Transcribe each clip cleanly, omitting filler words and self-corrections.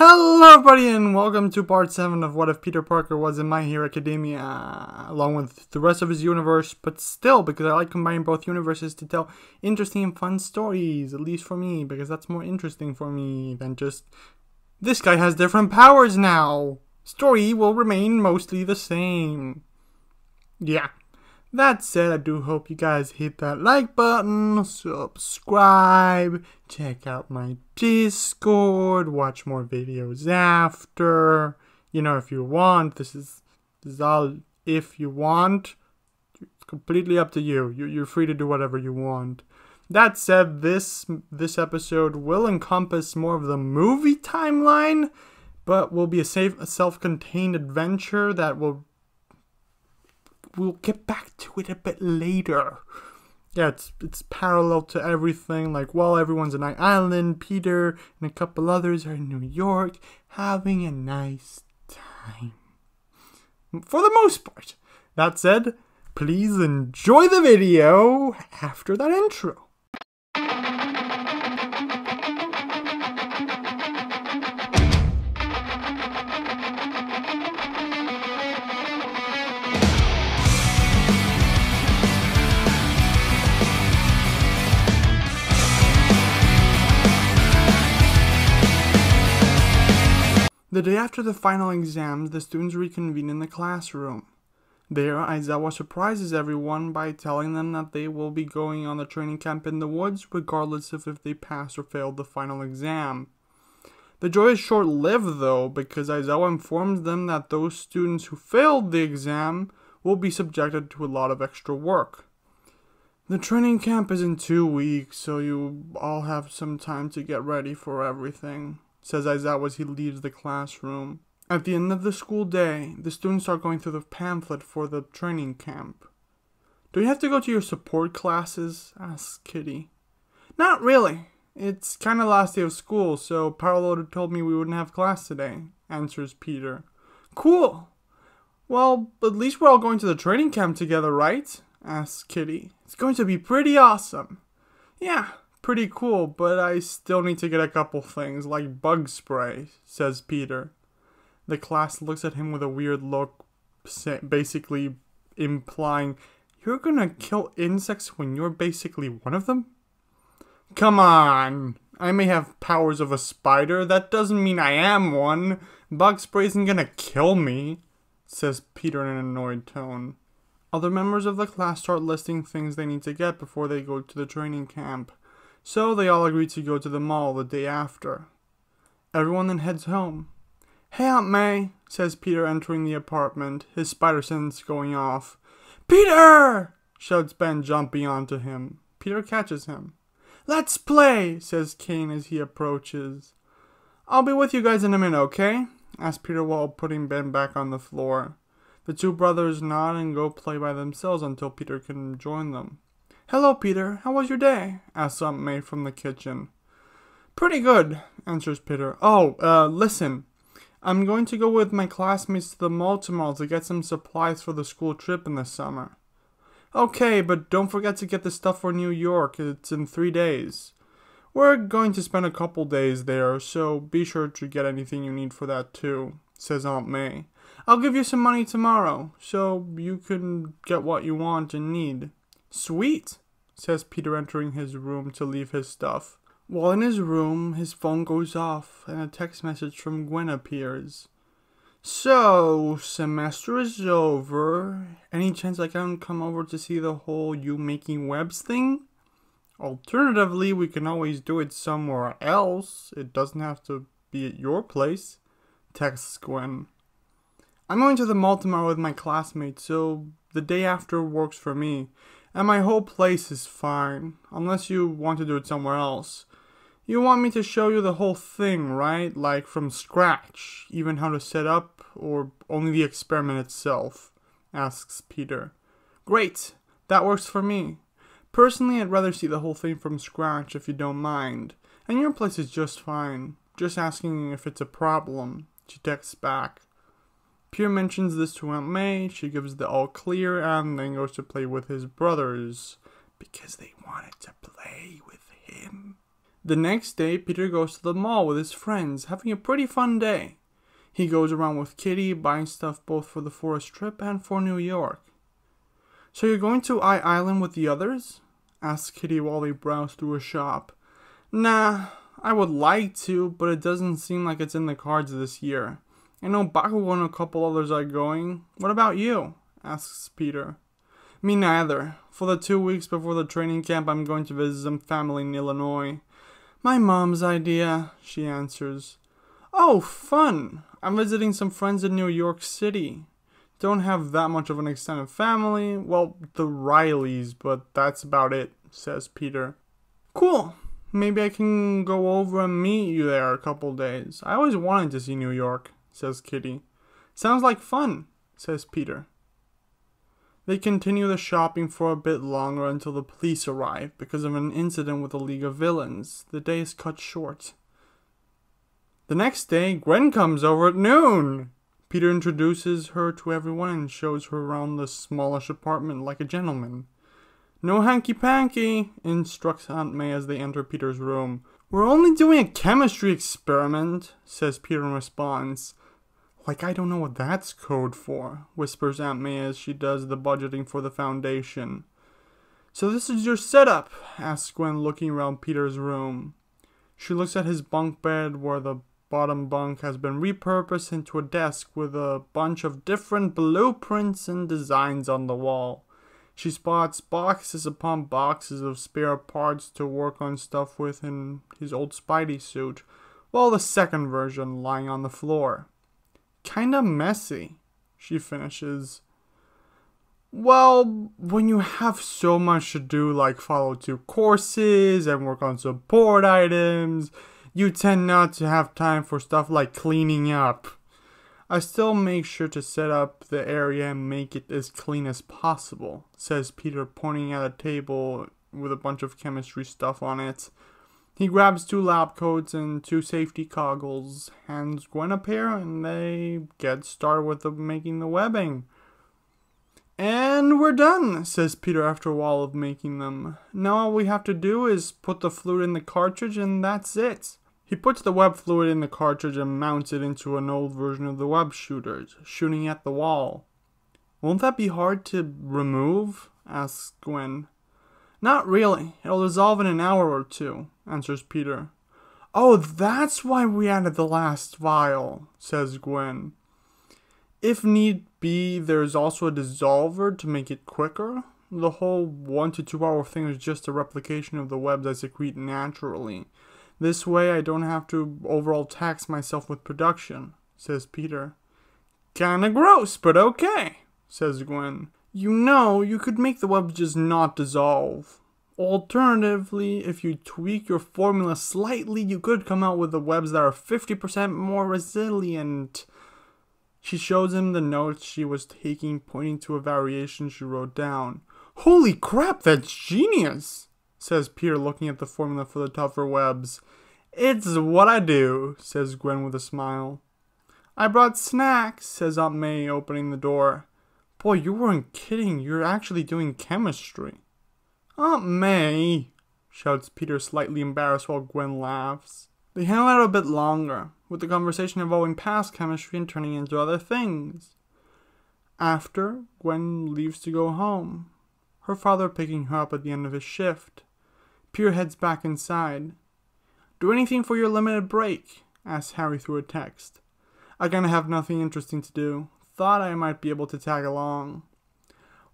Hello everybody and welcome to part 7 of What If Peter Parker Was in My Hero Academia, along with the rest of his universe, but still, because I like combining both universes to tell interesting and fun stories, at least for me, because that's more interesting for me than just, this guy has different powers now. Story will remain mostly the same. Yeah. That said, I do hope you guys hit that like button, subscribe, check out my Discord, watch more videos after. You know, if you want, this is all if you want. It's completely up to you. You're free to do whatever you want. That said, this episode will encompass more of the movie timeline, but will be a self-contained adventure that we'll get back to it a bit later. Yeah, it's parallel to everything. Like, while everyone's in Night Island, Peter and a couple others are in New York having a nice time. For the most part. That said, please enjoy the video after that intro. The day after the final exams, the students reconvene in the classroom. There, Aizawa surprises everyone by telling them that they will be going on the training camp in the woods, regardless of if they pass or fail the final exam. The joy is short-lived, though, because Aizawa informs them that those students who failed the exam will be subjected to a lot of extra work. The training camp is in 2 weeks, so you all have some time to get ready for everything, says Aizawa as he leaves the classroom. At the end of the school day, the students are going through the pamphlet for the training camp. Do you have to go to your support classes? Asks Kitty. Not really. It's kinda last day of school, so Paraloda told me we wouldn't have class today, answers Peter. Cool. Well, at least we're all going to the training camp together, right? Asks Kitty. It's going to be pretty awesome. Yeah. Pretty cool, but I still need to get a couple things, like bug spray, says Peter. The class looks at him with a weird look, basically implying, you're gonna kill insects when you're basically one of them? Come on! I may have powers of a spider, that doesn't mean I am one. Bug spray isn't gonna kill me, says Peter in an annoyed tone. Other members of the class start listing things they need to get before they go to the training camp. So they all agree to go to the mall the day after. Everyone then heads home. Hey Aunt May, says Peter entering the apartment, his spider sense going off. Peter! Shouts Ben, jumping onto him. Peter catches him. Let's play, says Kane as he approaches. I'll be with you guys in a minute, okay? Asks Peter while putting Ben back on the floor. The two brothers nod and go play by themselves until Peter can join them. Hello, Peter. How was your day? Asks Aunt May from the kitchen. Pretty good, answers Peter. Listen. I'm going to go with my classmates to the mall tomorrow to get some supplies for the school trip in the summer. Okay, but don't forget to get the stuff for New York. It's in 3 days. We're going to spend a couple days there, so be sure to get anything you need for that too, says Aunt May. I'll give you some money tomorrow, so you can get what you want and need. Sweet, says Peter entering his room to leave his stuff. While in his room, his phone goes off and a text message from Gwen appears. So, semester is over. Any chance I can come over to see the whole you making webs thing? Alternatively, we can always do it somewhere else. It doesn't have to be at your place, texts Gwen. I'm going to the mall tomorrow with my classmates, so the day after works for me. And my whole place is fine, unless you want to do it somewhere else. You want me to show you the whole thing, right? Like from scratch, even how to set up, or only the experiment itself? Asks Peter. Great, that works for me. Personally, I'd rather see the whole thing from scratch if you don't mind. And your place is just fine. Just asking if it's a problem, she texts back. Peter mentions this to Aunt May, she gives the all clear, and then goes to play with his brothers, because they wanted to play with him. The next day, Peter goes to the mall with his friends, having a pretty fun day. He goes around with Kitty, buying stuff both for the forest trip and for New York. "So you're going to Island with the others?" asks Kitty while they browse through a shop. "Nah, I would like to, but it doesn't seem like it's in the cards this year. I know Bakugo and a couple others are going. What about you?" asks Peter. "Me neither. For the 2 weeks before the training camp, I'm going to visit some family in Illinois." "My mom's idea," she answers. "Oh, fun! I'm visiting some friends in New York City. Don't have that much of an extended family. Well, the Rileys, but that's about it," says Peter. "Cool. Maybe I can go over and meet you there a couple days. I always wanted to see New York," says Kitty. "Sounds like fun," says Peter. They continue the shopping for a bit longer until the police arrive because of an incident with a League of Villains. The day is cut short. The next day, Gwen comes over at noon. Peter introduces her to everyone and shows her around the smallish apartment like a gentleman. "No hanky-panky," instructs Aunt May as they enter Peter's room. "We're only doing a chemistry experiment," says Peter in response. "Like I don't know what that's code for," whispers Aunt May as she does the budgeting for the foundation. "So this is your setup?" asks Gwen, looking around Peter's room. She looks at his bunk bed where the bottom bunk has been repurposed into a desk with a bunch of different blueprints and designs on the wall. She spots boxes upon boxes of spare parts to work on stuff with in his old Spidey suit, while the second version lying on the floor. "Kinda messy," she finishes. "Well, when you have so much to do, like follow 2 courses and work on support items, you tend not to have time for stuff like cleaning up. I still make sure to set up the area and make it as clean as possible," says Peter, pointing at a table with a bunch of chemistry stuff on it. He grabs 2 lab coats and 2 safety goggles, hands Gwen a pair, and they get started with making the webbing. "And we're done," says Peter after a while of making them. "Now all we have to do is put the fluid in the cartridge and that's it." He puts the web fluid in the cartridge and mounts it into an old version of the web shooters, shooting at the wall. "Won't that be hard to remove?" asks Gwen. "Not really. It'll dissolve in an hour or 2, answers Peter. "Oh, that's why we added the last vial," says Gwen. "If need be, there's also a dissolver to make it quicker. The whole 1 to 2 hour thing is just a replication of the webs I secrete naturally. This way I don't have to overall tax myself with production," says Peter. "Kinda gross, but okay," says Gwen. "You know, you could make the webs just not dissolve. Alternatively, if you tweak your formula slightly, you could come out with the webs that are 50% more resilient." She shows him the notes she was taking, pointing to a variation she wrote down. "Holy crap, that's genius," says Peter, looking at the formula for the tougher webs. "It's what I do," says Gwen with a smile. "I brought snacks," says Aunt May, opening the door. "Boy, you weren't kidding. You're actually doing chemistry." "Aunt May," shouts Peter, slightly embarrassed while Gwen laughs. They hang out a bit longer, with the conversation evolving past chemistry and turning into other things. After, Gwen leaves to go home, her father picking her up at the end of his shift. Peter heads back inside. "Do anything for your limited break?" asks Harry through a text. "I kinda have nothing interesting to do. Thought I might be able to tag along."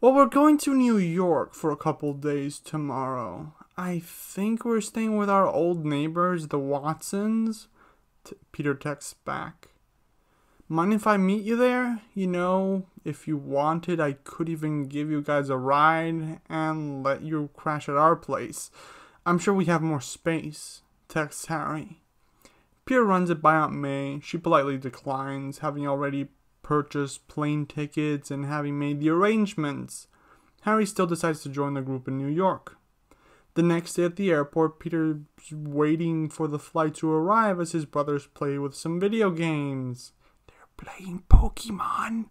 "Well, we're going to New York for a couple days tomorrow. I think we're staying with our old neighbors, the Watsons," Peter texts back. "Mind if I meet you there? You know, if you wanted, I could even give you guys a ride and let you crash at our place. I'm sure we have more space," texts Harry. Peter runs it by Aunt May. She politely declines, having already purchased plane tickets and having made the arrangements. Harry still decides to join the group in New York. The next day at the airport, Peter's waiting for the flight to arrive as his brothers play with some video games. They're playing Pokemon.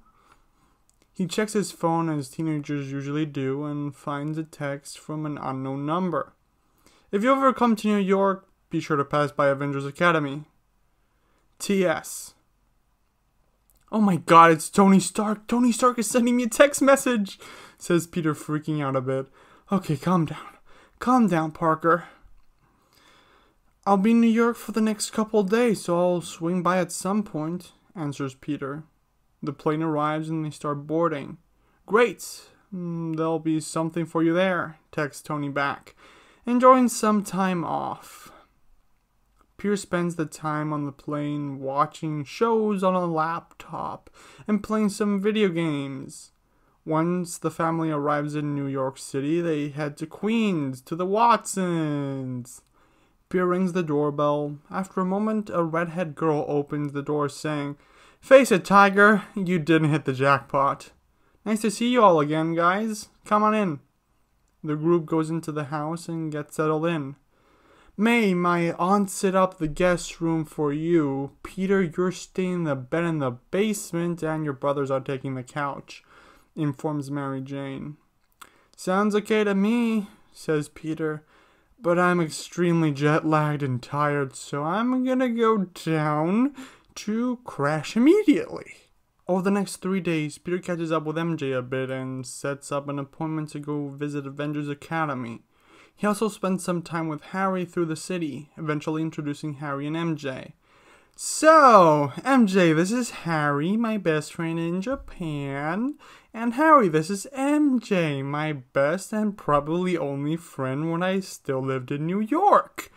He checks his phone as teenagers usually do and finds a text from an unknown number. "If you ever come to New York, Be sure to pass by Avengers Academy. T.S. Oh my god, it's Tony Stark. Tony Stark is sending me a text message, says Peter, freaking out a bit. Okay, calm down. Calm down, Parker. I'll be in New York for the next couple of days, so I'll swing by at some point, answers Peter. The plane arrives and they start boarding. Great. There'll be something for you there, texts Tony back. Enjoying some time off. Peter spends the time on the plane watching shows on a laptop and playing some video games. Once the family arrives in New York City, they head to Queens, to the Watsons. Peter rings the doorbell. After a moment, a redhead girl opens the door saying, "Face it, Tiger, you didn't hit the jackpot. Nice to see you all again, guys. Come on in." The group goes into the house and gets settled in. "May, my aunt set up the guest room for you. Peter, you're staying in the bed in the basement and your brothers are taking the couch," informs Mary Jane. "Sounds okay to me," says Peter, "but I'm extremely jet-lagged and tired, so I'm gonna go down to crash immediately." Over the next 3 days, Peter catches up with MJ a bit and sets up an appointment to go visit Avengers Academy. He also spends some time with Harry through the city, eventually introducing Harry and MJ. "So, MJ, this is Harry, my best friend in Japan. And Harry, this is MJ, my best and probably only friend when I still lived in New York.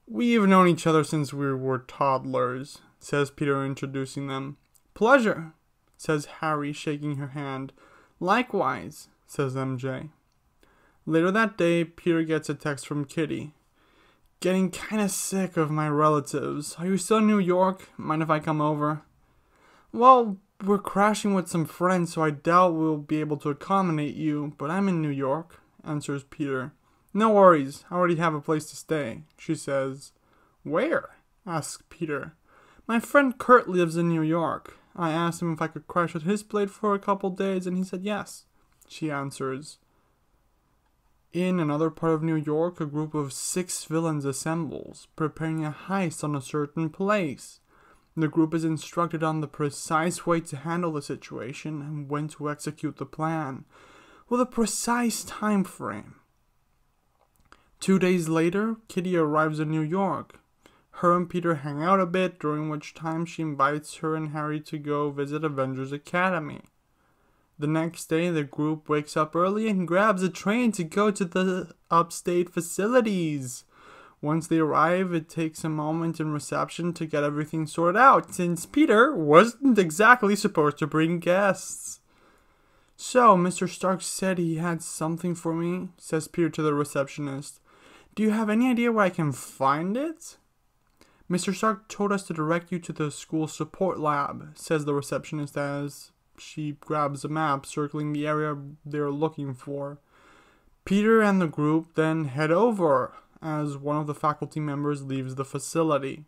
We've known each other since we were toddlers," says Peter, introducing them. "Pleasure," says Harry, shaking her hand. "Likewise," says MJ. Later that day, Peter gets a text from Kitty. "Getting kinda sick of my relatives. Are you still in New York? Mind if I come over?" "Well, we're crashing with some friends, so I doubt we'll be able to accommodate you, but I'm in New York," answers Peter. "No worries, I already have a place to stay," she says. "Where?" asks Peter. "My friend Kurt lives in New York. I asked him if I could crash at his place for a couple days, and he said yes," she answers. In another part of New York, a group of 6 villains assembles, preparing a heist on a certain place. The group is instructed on the precise way to handle the situation and when to execute the plan, with a precise time frame. 2 days later, Kitty arrives in New York. Her and Peter hang out a bit, during which time she invites her and Harry to go visit Avengers Academy. The next day, the group wakes up early and grabs a train to go to the upstate facilities. Once they arrive, it takes a moment in reception to get everything sorted out, since Peter wasn't exactly supposed to bring guests. "So, Mr. Stark said he had something for me," says Peter to the receptionist. "Do you have any idea where I can find it?" "Mr. Stark told us to direct you to the school support lab," says the receptionist as she grabs a map circling the area they're looking for. Peter and the group then head over as one of the faculty members leaves the facility.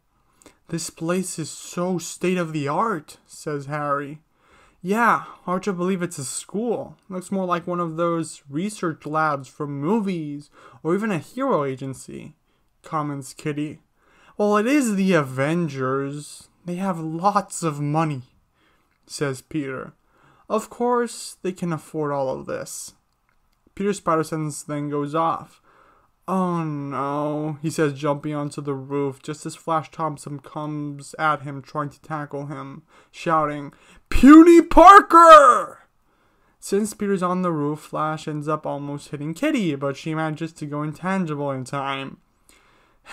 "This place is so state-of-the-art," says Harry. "Yeah, hard to believe it's a school. Looks more like one of those research labs from movies or even a hero agency," comments Kitty. "Well, it is the Avengers. They have lots of money," says Peter. "Of course, they can afford all of this." Peter's spider sense then goes off. "Oh no," he says, jumping onto the roof just as Flash Thompson comes at him trying to tackle him, shouting, "Puny Parker!" Since Peter's on the roof, Flash ends up almost hitting Kitty, but she manages to go intangible in time.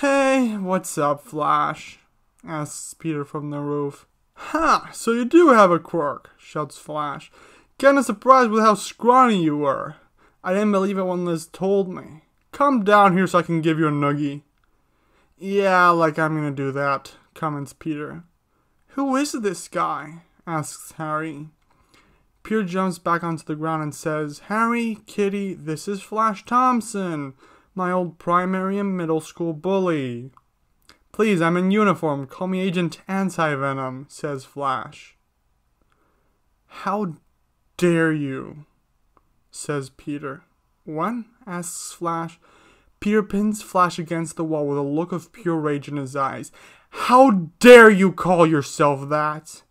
"Hey, what's up, Flash?" asks Peter from the roof. "Ha! So you do have a quirk," shouts Flash. "Kinda surprised with how scrawny you were. I didn't believe it when Liz told me. Come down here so I can give you a noogie." "Yeah, like I'm gonna do that," comments Peter. "Who is this guy?" asks Harry. Peter jumps back onto the ground and says, "Harry, Kitty, this is Flash Thompson, my old primary and middle school bully." "Please, I'm in uniform. Call me Agent Anti-Venom," says Flash. "How dare you?" says Peter. "What?" asks Flash. Peter pins Flash against the wall with a look of pure rage in his eyes. How dare you call yourself that?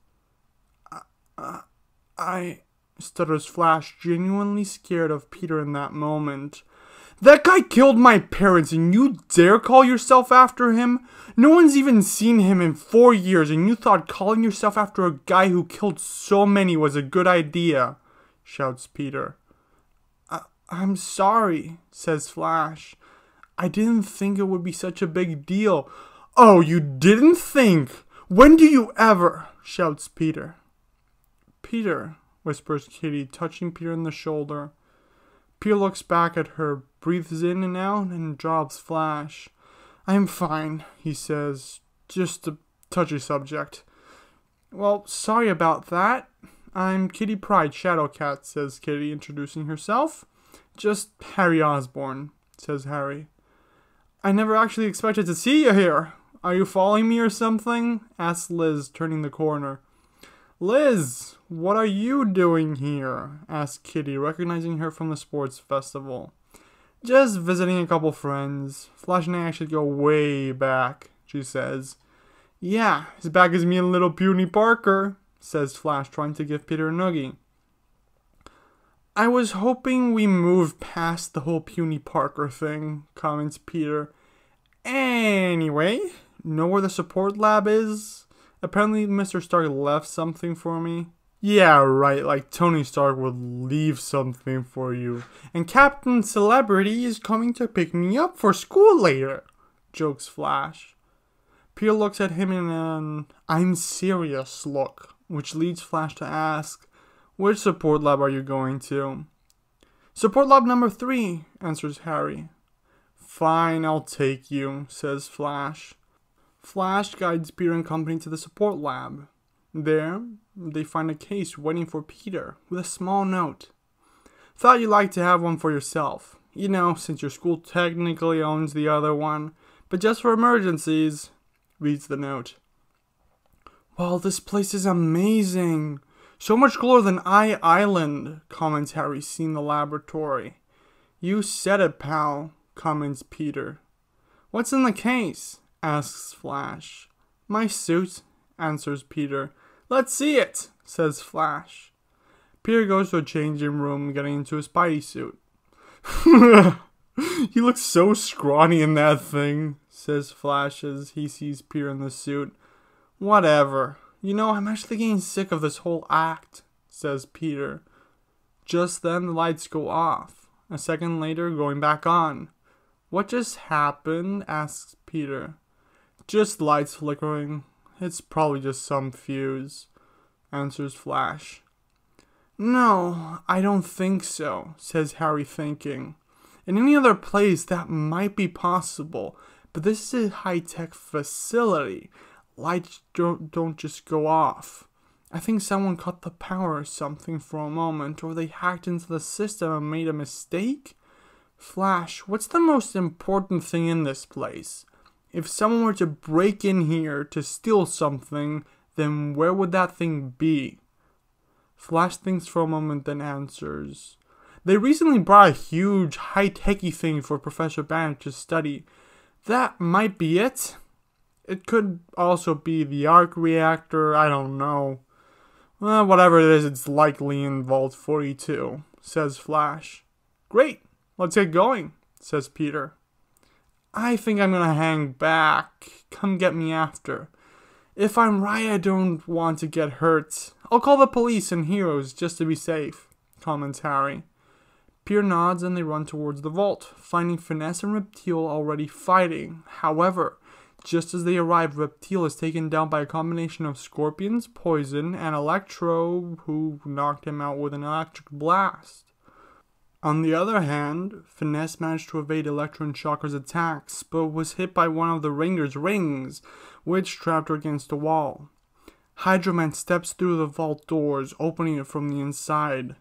I stutters Flash, genuinely scared of Peter in that moment. That guy killed my parents and you dare call yourself after him? No one's even seen him in 4 years and you thought calling yourself after a guy who killed so many was a good idea, shouts Peter. I'm sorry, says Flash. I didn't think it would be such a big deal. Oh, you didn't think? When do you ever? Shouts Peter. Peter, whispers Kitty, touching Peter on the shoulder. Peter looks back at her, breathes in and out, and drops Flash. I'm fine, he says. Just a touchy subject. Well, sorry about that. I'm Kitty Pryde, Shadowcat, says Kitty, introducing herself. Just Harry Osborn, says Harry. I never actually expected to see you here. Are you following me or something? Asks Liz, turning the corner. Liz, what are you doing here? Asks Kitty, recognizing her from the sports festival. Just visiting a couple friends. Flash and I actually go way back, she says. Yeah, as back as me and little puny Parker, says Flash, trying to give Peter a noogie. I was hoping we moved past the whole puny Parker thing, comments Peter. Anyway, know where the support lab is? Apparently Mr. Stark left something for me. Yeah, right, like Tony Stark would leave something for you. And Captain Celebrity is coming to pick me up for school later, jokes Flash. Peter looks at him in an I'm serious look, which leads Flash to ask, which support lab are you going to? Support lab number 3, answers Harry. Fine, I'll take you, says Flash. Flash guides Peter and company to the support lab. There, they find a case waiting for Peter with a small note. Thought you'd like to have one for yourself. You know, since your school technically owns the other one. But just for emergencies, reads the note. Well, this place is amazing. So much cooler than Island, comments Harry, seeing the laboratory. You said it, pal, comments Peter. What's in the case? Asks Flash. My suit, answers Peter. Let's see it, says Flash. Peter goes to a changing room, getting into his Spidey suit. He looks so scrawny in that thing, says Flash as he sees Peter in the suit. Whatever. You know, I'm actually getting sick of this whole act, says Peter. Just then the lights go off. A second later, going back on. What just happened? Asks Peter. Just lights flickering. It's probably just some fuse, answers Flash. No, I don't think so, says Harry, thinking. In any other place that might be possible, but this is a high-tech facility. Lights don't just go off. I think someone cut the power or something for a moment, or they hacked into the system and made a mistake? Flash, what's the most important thing in this place? If someone were to break in here to steal something, then where would that thing be? Flash thinks for a moment, then answers. They recently brought a huge, high-techy thing for Professor Banner to study. That might be it. It could also be the arc reactor, I don't know. Well, whatever it is, it's likely in Vault 42, says Flash. Great, let's get going, says Peter. I think I'm gonna hang back. Come get me after. If I'm right, I don't want to get hurt. I'll call the police and heroes just to be safe, comments Harry. Peter nods and they run towards the vault, finding Finesse and Reptile already fighting. However, just as they arrive, Reptile is taken down by a combination of Scorpion's poison and Electro, who knocked him out with an electric blast. On the other hand, Finesse managed to evade Electro and Shocker's attacks, but was hit by one of the Ringer's rings, which trapped her against a wall. Hydro-Man steps through the vault doors, opening it from the inside.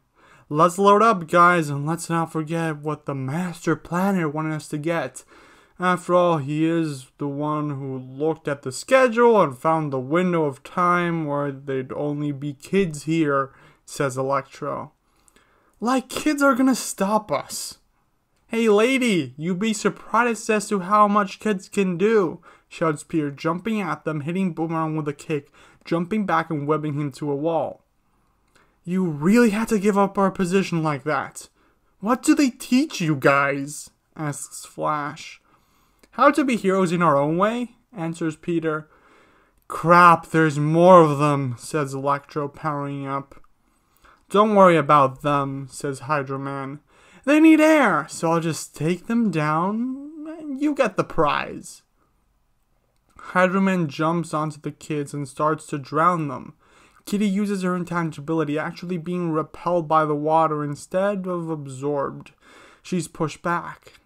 Let's load up, guys, and let's not forget what the Master Planner wanted us to get. After all, he is the one who looked at the schedule and found the window of time where there'd only be kids here, says Electro. Like kids are gonna stop us. "Hey lady, you'd be surprised as to how much kids can do," shouts Peter, jumping at them, hitting Boomerang with a kick, jumping back and webbing him to a wall. "You really had to give up our position like that. What do they teach you guys?" asks Flash. "How to be heroes in our own way," answers Peter. "Crap, there's more of them," says Electro, powering up. "Don't worry about them," says Hydro Man. "They need air, so I'll just take them down and you get the prize." Hydro Man jumps onto the kids and starts to drown them. Kitty uses her intangibility, actually being repelled by the water instead of absorbed. She's pushed back.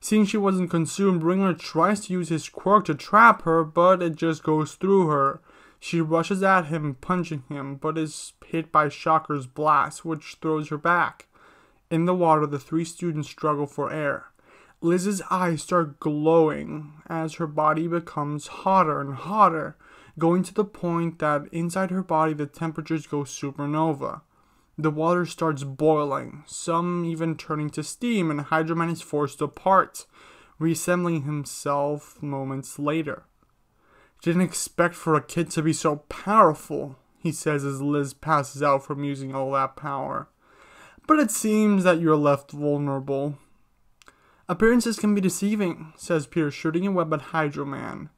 Seeing she wasn't consumed, Ringler tries to use his quirk to trap her, but it just goes through her. She rushes at him, punching him, but is hit by Shocker's blast, which throws her back. In the water, the three students struggle for air. Liz's eyes start glowing as her body becomes hotter and hotter, going to the point that inside her body the temperatures go supernova. The water starts boiling, some even turning to steam, and Hydro Man is forced apart, reassembling himself moments later. "Didn't expect for a kid to be so powerful," he says as Liz passes out from using all that power. "But it seems that you're left vulnerable." "Appearances can be deceiving," says Peter, shooting a web at Hydro Man.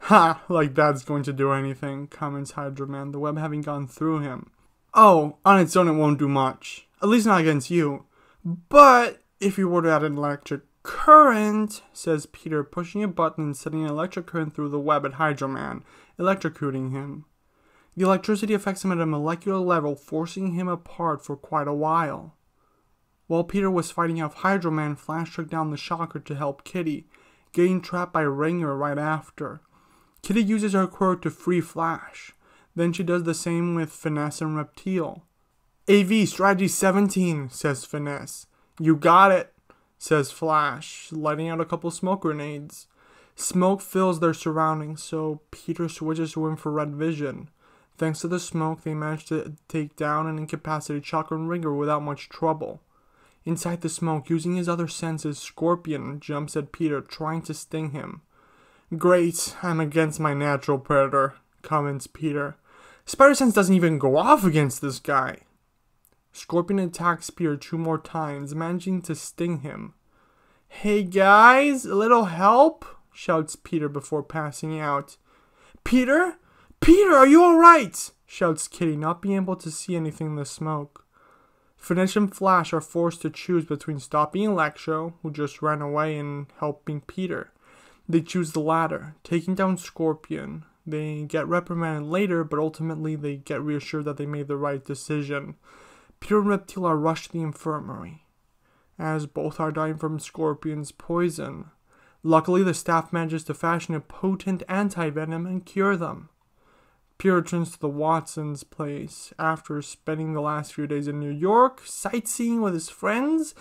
"Ha, like that's going to do anything," comments Hydro Man, the web having gone through him. "Oh, on its own it won't do much. At least not against you. But if you were to add an electric current," says Peter, pushing a button and sending an electric current through the web at Hydro Man, electrocuting him. The electricity affects him at a molecular level, forcing him apart for quite a while. While Peter was fighting off Hydro Man, Flash took down the Shocker to help Kitty, getting trapped by Ringer right after. Kitty uses her quirk to free Flash. Then she does the same with Finesse and Reptile. "AV Strategy 17, says Finesse. "You got it," says Flash, lighting out a couple smoke grenades. Smoke fills their surroundings, so Peter switches to infrared vision. Thanks to the smoke, they manage to take down and incapacitate Shocker and Ringer without much trouble. Inside the smoke, using his other senses, Scorpion jumps at Peter, trying to sting him. "Great, I'm against my natural predator," comments Peter. "Spider Sense doesn't even go off against this guy." Scorpion attacks Peter 2 more times, managing to sting him. "Hey guys, a little help?" shouts Peter before passing out. "Peter? Peter, are you alright?" shouts Kitty, not being able to see anything in the smoke. Finesse and Flash are forced to choose between stopping Electro, who just ran away, and helping Peter. They choose the latter, taking down Scorpion. They get reprimanded later, but ultimately they get reassured that they made the right decision. Peter and Reptile are rushed to the infirmary, as both are dying from Scorpion's poison. Luckily, the staff manages to fashion a potent anti-venom and cure them. Peter returns to the Watsons' place. After spending the last few days in New York, sightseeing with his friends,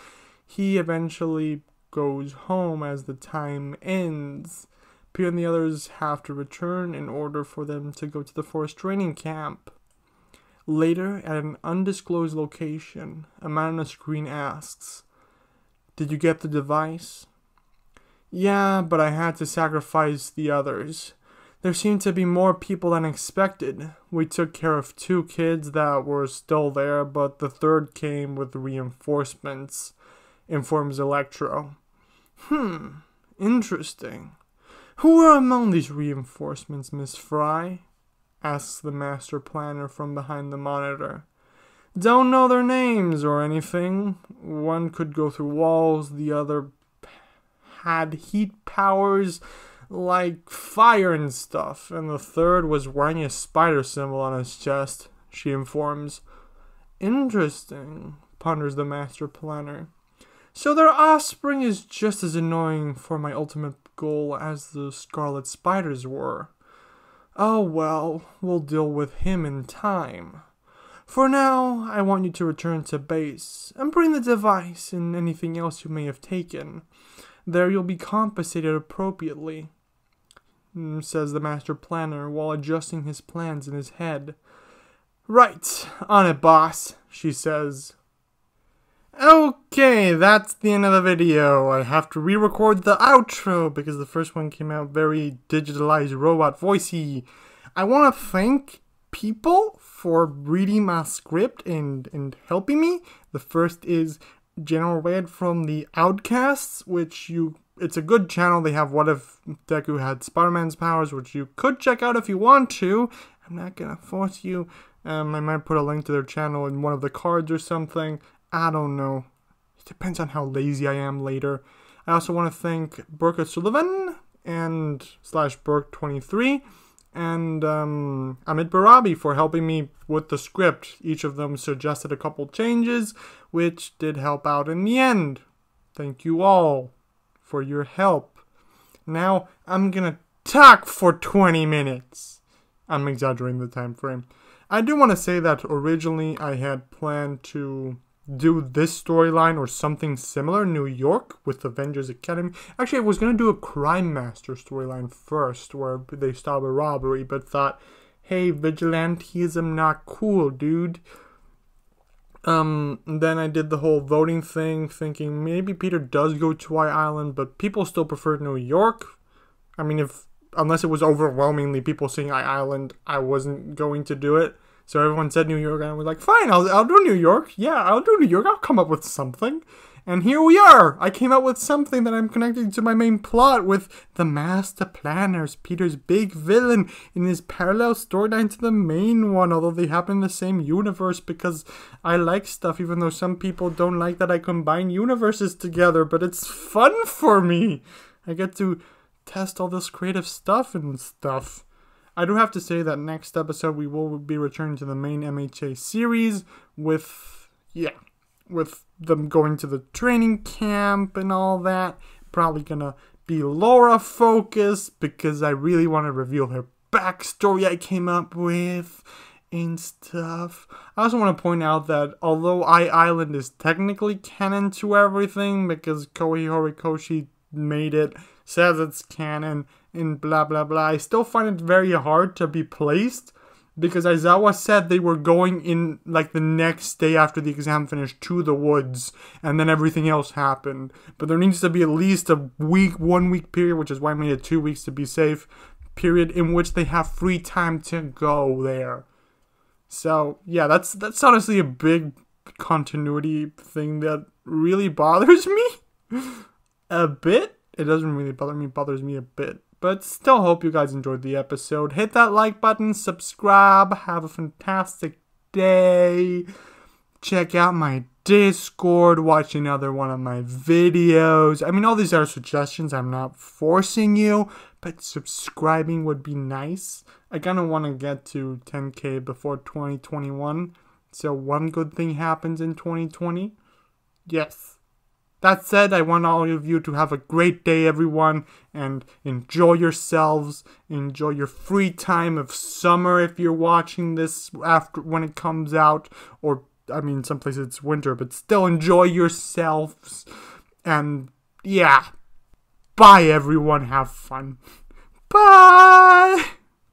he eventually goes home as the time ends. Peter and the others have to return in order for them to go to the forest training camp. Later, at an undisclosed location, a man on a screen asks, "Did you get the device?" "Yeah, but I had to sacrifice the others. There seemed to be more people than expected. We took care of 2 kids that were still there, but the 3rd came with reinforcements," informs Electro. Interesting. "Who were among these reinforcements, Miss Fry?" asks the master planner from behind the monitor. "Don't know their names or anything. One could go through walls, the other had heat powers like fire and stuff, and the 3rd was wearing a spider symbol on his chest," she informs. "Interesting," ponders the master planner. "So their offspring is just as annoying for my ultimate goal as the Scarlet Spiders were. Oh well, we'll deal with him in time. For now, I want you to return to base and bring the device and anything else you may have taken. There you'll be compensated appropriately," says the master planner while adjusting his plans in his head. "Right, on it, boss," she says. Okay, that's the end of the video. I have to re-record the outro because the first one came out very digitalized robot voicey. I want to thank people for reading my script and helping me. The first is General Red from the Outcasts, it's a good channel. They have What If Deku Had Spider-Man's Powers, which you could check out if you want to. I'm not gonna force you. I might put a link to their channel in one of the cards or something. I don't know. It depends on how lazy I am later. I also want to thank Burke Sullivan and /Burke23 and Amit Barabi for helping me with the script. Each of them suggested a couple changes, which did help out in the end. Thank you all for your help. Now I'm gonna talk for 20 minutes. I'm exaggerating the time frame. I do want to say that originally I had planned to do this storyline or something similar, New York, with Avengers Academy. Actually, I was going to do a Crime Master storyline first, where they stop a robbery, but thought, hey, vigilantism not cool, dude. Then I did the whole voting thing, thinking maybe Peter does go to White Island, but people still prefer New York. I mean, unless it was overwhelmingly people saying Island, I wasn't going to do it. So everyone said New York, and I was like, fine, I'll do New York. Yeah, I'll do New York. I'll come up with something. And here we are. I came up with something that I'm connecting to my main plot with the Master Planners, Peter's big villain in his parallel storyline to the main one, although they happen in the same universe because I like stuff, even though some people don't like that I combine universes together, but it's fun for me. I get to test all this creative stuff and stuff. I do have to say that next episode we will be returning to the main MHA series with them going to the training camp and all that. Probably gonna be Laura focused because I really want to reveal her backstory I came up with and stuff. I also want to point out that although Island is technically canon to everything because Koei Horikoshi made it, says it's canon, and blah blah blah, I still find it very hard to be placed because Aizawa said they were going in like the next day after the exam finished to the woods, and then everything else happened. But there needs to be at least a 1 week period, which is why I made it 2 weeks to be safe, period in which they have free time to go there. So yeah, that's honestly a big continuity thing that really bothers me a bit. It doesn't really bother me, it bothers me a bit. But still hope you guys enjoyed the episode. Hit that like button, subscribe, have a fantastic day. Check out my Discord, watch another one of my videos. I mean, all these are suggestions, I'm not forcing you, but subscribing would be nice. I kind of want to get to 10K before 2021, so one good thing happens in 2020. Yes. That said, I want all of you to have a great day, everyone, and enjoy yourselves. Enjoy your free time of summer if you're watching this when it comes out. Or, I mean, some places it's winter, but still enjoy yourselves. And, yeah. Bye, everyone. Have fun. Bye!